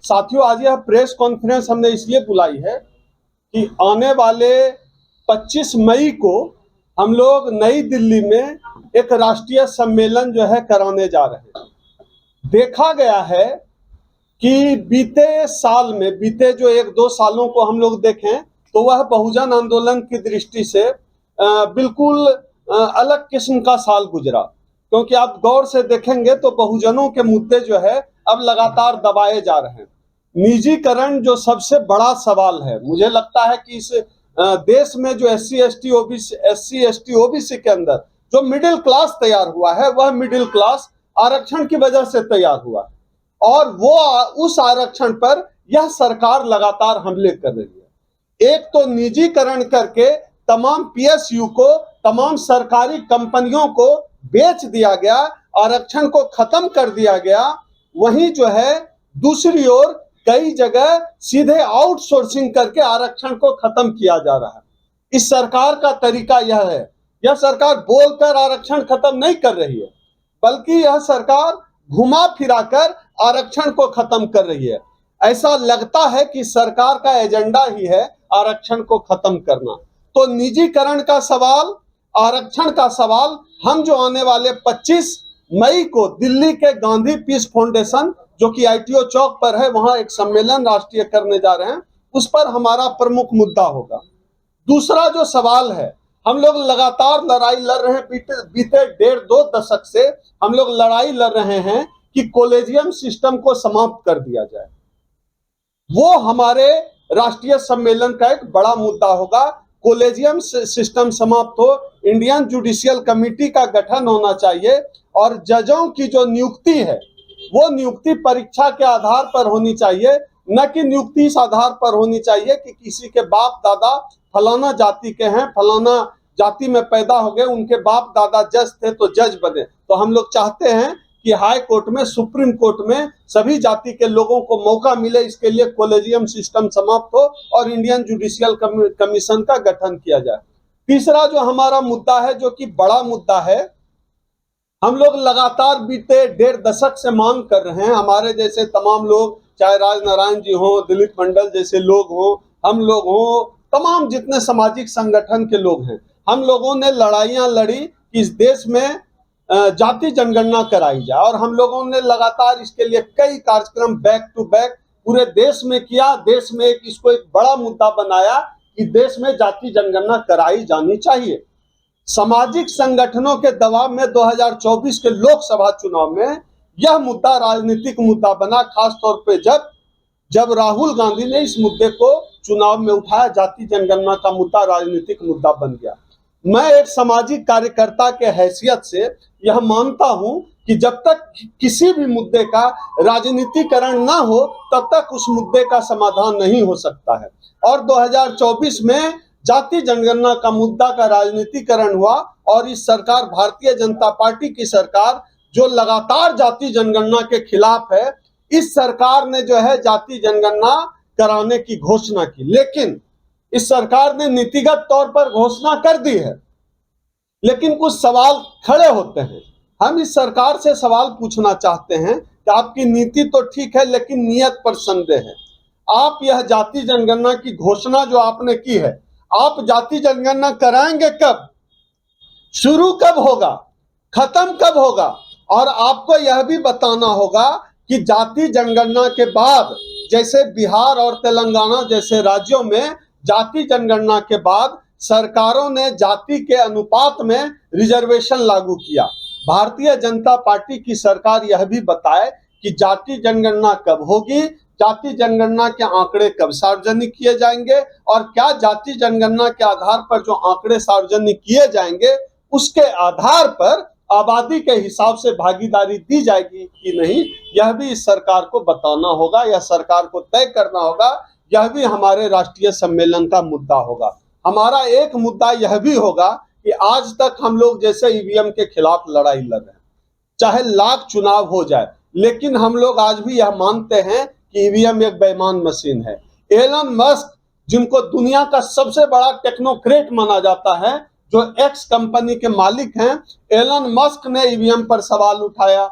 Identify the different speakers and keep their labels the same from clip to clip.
Speaker 1: साथियों, आज यह प्रेस कॉन्फ्रेंस हमने इसलिए बुलाई है कि आने वाले 25 मई को हम लोग नई दिल्ली में एक राष्ट्रीय सम्मेलन जो है कराने जा रहे हैं। देखा गया है कि बीते साल में, बीते जो 1-2 सालों को हम लोग देखें तो वह बहुजन आंदोलन की दृष्टि से बिल्कुल अलग किस्म का साल गुजरा, क्योंकि आप गौर से देखेंगे तो बहुजनों के मुद्दे जो है अब लगातार दबाए जा रहे हैं। निजीकरण जो सबसे बड़ा सवाल है, मुझे लगता है कि इस देश में जो एससी एसटी ओबीसी के अंदर जो मिडिल क्लास तैयार हुआ है, वह मिडिल क्लास आरक्षण की वजह से तैयार हुआ है और वो उस आरक्षण पर यह सरकार लगातार हमले कर रही है। एक तो निजीकरण करके तमाम पीएसयू को, तमाम सरकारी कंपनियों को बेच दिया गया, आरक्षण को खत्म कर दिया गया। वहीं जो है दूसरी ओर कई जगह सीधे आउटसोर्सिंग करके आरक्षण को खत्म किया जा रहा है। इस सरकार का तरीका यह है, यह सरकार बोलकर आरक्षण खत्म नहीं कर रही है, बल्कि यह सरकार घुमा फिराकर आरक्षण को खत्म कर रही है। ऐसा लगता है कि सरकार का एजेंडा ही है आरक्षण को खत्म करना। तो निजीकरण का सवाल, आरक्षण का सवाल, हम जो आने वाले 25 मई को दिल्ली के गांधी पीस फाउंडेशन जो कि आईटीओ चौक पर है, वहां एक सम्मेलन राष्ट्रीय करने जा रहे हैं, उस पर हमारा प्रमुख मुद्दा होगा। दूसरा जो सवाल है, हम लोग लगातार लड़ाई लड़ रहे हैं, बीते 1.5-2 दशक से हम लोग लड़ाई लड़ रहे हैं कि कॉलेजियम सिस्टम को समाप्त कर दिया जाए। वो हमारे राष्ट्रीय सम्मेलन का एक बड़ा मुद्दा होगा। कॉलेजियम सिस्टम समाप्त हो, इंडियन जुडिशियल कमेटी का गठन होना चाहिए और जजों की जो नियुक्ति है वो नियुक्ति परीक्षा के आधार पर होनी चाहिए, न कि नियुक्ति इस आधार पर होनी चाहिए कि किसी के बाप दादा फलाना जाति के हैं, फलाना जाति में पैदा हो गए, उनके बाप दादा जज थे तो जज बने। तो हम लोग चाहते हैं कि हाई कोर्ट में, सुप्रीम कोर्ट में सभी जाति के लोगों को मौका मिले। इसके लिए कॉलेजियम सिस्टम समाप्त हो और इंडियन जुडिशियल कमीशन का गठन किया जाए। तीसरा जो हमारा मुद्दा है, जो कि बड़ा मुद्दा है, हम लोग लगातार बीते 1.5 दशक से मांग कर रहे हैं, हमारे जैसे तमाम लोग, चाहे राजनारायण जी हो, दिलीप मंडल जैसे लोग हो, हम लोग हो, तमाम जितने सामाजिक संगठन के लोग हैं, हम लोगों ने लड़ाइयां लड़ी कि इस देश में जाति जनगणना कराई जाए और हम लोगों ने लगातार इसके लिए कई कार्यक्रम बैक टू बैक पूरे देश में किया। देश में इसको एक बड़ा मुद्दा बनाया कि देश में जाति जनगणना कराई जानी चाहिए। सामाजिक संगठनों के दबाव में 2024 के लोकसभा चुनाव में यह मुद्दा राजनीतिक मुद्दा बना, खासतौर पे जब राहुल गांधी ने इस मुद्दे को चुनाव में उठाया, जाति जनगणना का मुद्दा राजनीतिक मुद्दा बन गया। मैं एक सामाजिक कार्यकर्ता के हैसियत से यह मानता हूं कि जब तक किसी भी मुद्दे का राजनीतिकरण ना हो, तब तक उस मुद्दे का समाधान नहीं हो सकता है। और 2024 में जाति जनगणना का मुद्दा का राजनीतिकरण हुआ और इस सरकार, भारतीय जनता पार्टी की सरकार, जो लगातार जाति जनगणना के खिलाफ है, इस सरकार ने जो है जाति जनगणना कराने की घोषणा की। लेकिन इस सरकार ने नीतिगत तौर पर घोषणा कर दी है, लेकिन कुछ सवाल खड़े होते हैं। हम इस सरकार से सवाल पूछना चाहते हैं कि आपकी नीति तो ठीक है, लेकिन नियत पर संदेह है। आप यह जाति जनगणना की घोषणा जो आपने की है, आप जाति जनगणना कराएंगे कब? शुरू कब होगा? खत्म कब होगा? और आपको यह भी बताना होगा कि जाति जनगणना के बाद, जैसे बिहार और तेलंगाना जैसे राज्यों में जाति जनगणना के बाद सरकारों ने जाति के अनुपात में रिजर्वेशन लागू किया। भारतीय जनता पार्टी की सरकार यह भी बताए कि जाति जनगणना कब होगी, जाति जनगणना के आंकड़े कब सार्वजनिक किए जाएंगे और क्या जाति जनगणना के आधार पर जो आंकड़े सार्वजनिक किए जाएंगे उसके आधार पर आबादी के हिसाब से भागीदारी दी जाएगी कि नहीं, यह भी इस सरकार को बताना होगा, यह सरकार को तय करना होगा। यह भी हमारे राष्ट्रीय सम्मेलन का मुद्दा होगा। हमारा एक मुद्दा यह भी होगा कि आज तक हम लोग जैसे ईवीएम के खिलाफ लड़ाई लड़ रहे हैं, चाहे लाख चुनाव हो जाए, लेकिन हम लोग आज भी यह मानते हैं कि ईवीएम एक बेईमान मशीन है। एलन मस्क, जिनको दुनिया का सबसे बड़ा टेक्नोक्रेट माना जाता है, जो एक्स कंपनी के मालिक हैं, एलन मस्क ने ईवीएम पर सवाल उठाया।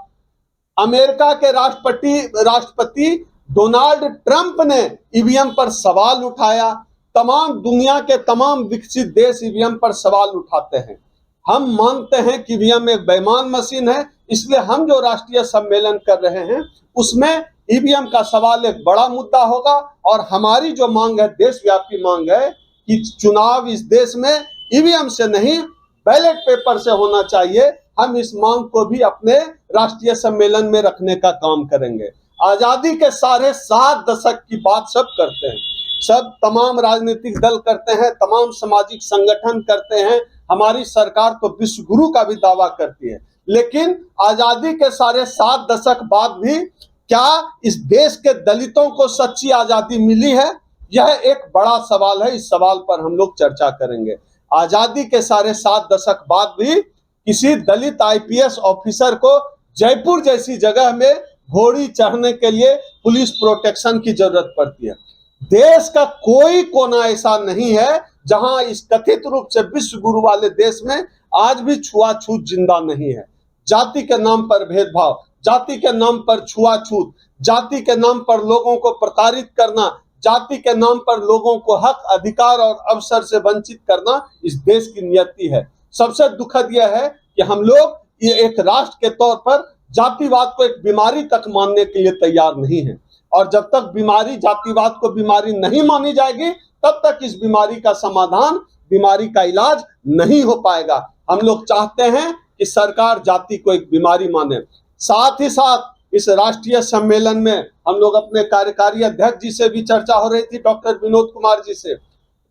Speaker 1: अमेरिका के राष्ट्रपति डोनाल्ड ट्रंप ने ईवीएम पर सवाल उठाया। तमाम दुनिया के तमाम विकसित देश ईवीएम पर सवाल उठाते हैं। हम मानते हैं कि ईवीएम एक बेईमान मशीन है, इसलिए हम जो राष्ट्रीय सम्मेलन कर रहे हैं उसमें ईवीएम का सवाल एक बड़ा मुद्दा होगा। और हमारी जो मांग है, देशव्यापी मांग है कि चुनाव इस देश में ईवीएम से नहीं बैलेट पेपर से होना चाहिए। हम इस मांग को भी अपने राष्ट्रीय सम्मेलन में रखने का काम करेंगे। आजादी के साढ़े 7 दशक की बात सब करते हैं, सब तमाम राजनीतिक दल करते हैं, तमाम सामाजिक संगठन करते हैं, हमारी सरकार तो विश्व गुरु का भी दावा करती है। लेकिन आजादी के साढ़े 7 दशक बाद भी क्या इस देश के दलितों को सच्ची आजादी मिली है? यह एक बड़ा सवाल है। इस सवाल पर हम लोग चर्चा करेंगे। आजादी के साढ़े 7 दशक बाद भी किसी दलित आईपीएस ऑफिसर को जयपुर जैसी जगह में घोड़ी चढ़ने के लिए पुलिस प्रोटेक्शन की जरूरत पड़ती है। देश का कोई कोना ऐसा नहीं है जहां इस कथित रूप से विश्व गुरु वाले देश में आज भी छुआछूत जिंदा नहीं है। जाति के नाम पर भेदभाव, जाति के नाम पर छुआछूत, जाति के नाम पर लोगों को प्रताड़ित करना, जाति के नाम पर लोगों को हक, अधिकार और अवसर से वंचित करना इस देश की नियति है। सबसे दुखद यह है कि हम लोग ये एक राष्ट्र के तौर पर जातिवाद को एक बीमारी तक मानने के लिए तैयार नहीं है। और जब तक बीमारी, जातिवाद को बीमारी नहीं मानी जाएगी, तब तक इस बीमारी का समाधान, बीमारी का इलाज नहीं हो पाएगा। हम लोग चाहते हैं कि सरकार जाति को एक बीमारी माने। साथ ही साथ इस राष्ट्रीय सम्मेलन में हम लोग अपने कार्यकारी अध्यक्ष जी से भी चर्चा हो रही थी, डॉक्टर विनोद कुमार जी से।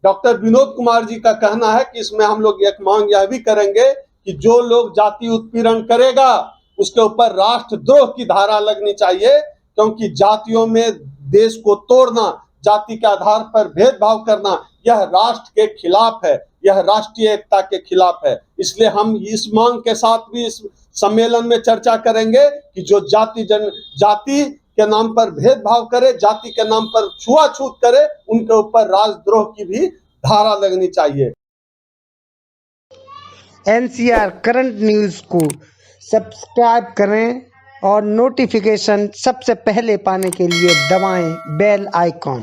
Speaker 1: डॉक्टर विनोद कुमार जी का कहना है कि इसमें हम लोग एक मांग यह भी करेंगे कि जो लोग जाति उत्पीड़न करेगा उसके ऊपर राष्ट्रद्रोह की धारा लगनी चाहिए, क्योंकि जातियों में देश को तोड़ना, जाति के आधार पर भेदभाव करना, यह राष्ट्र के खिलाफ है, यह राष्ट्रीय एकता के खिलाफ है। इसलिए हम इस मांग के साथ भी इस सम्मेलन में चर्चा करेंगे कि जो जाति के नाम पर भेदभाव करे, जाति के नाम पर छुआछूत करे, उनके ऊपर राजद्रोह की भी धारा लगनी चाहिए।
Speaker 2: एनसीआर करंट न्यूज़ को सब्सक्राइब करें और नोटिफिकेशन सबसे पहले पाने के लिए दबाएं बेल आइकॉन।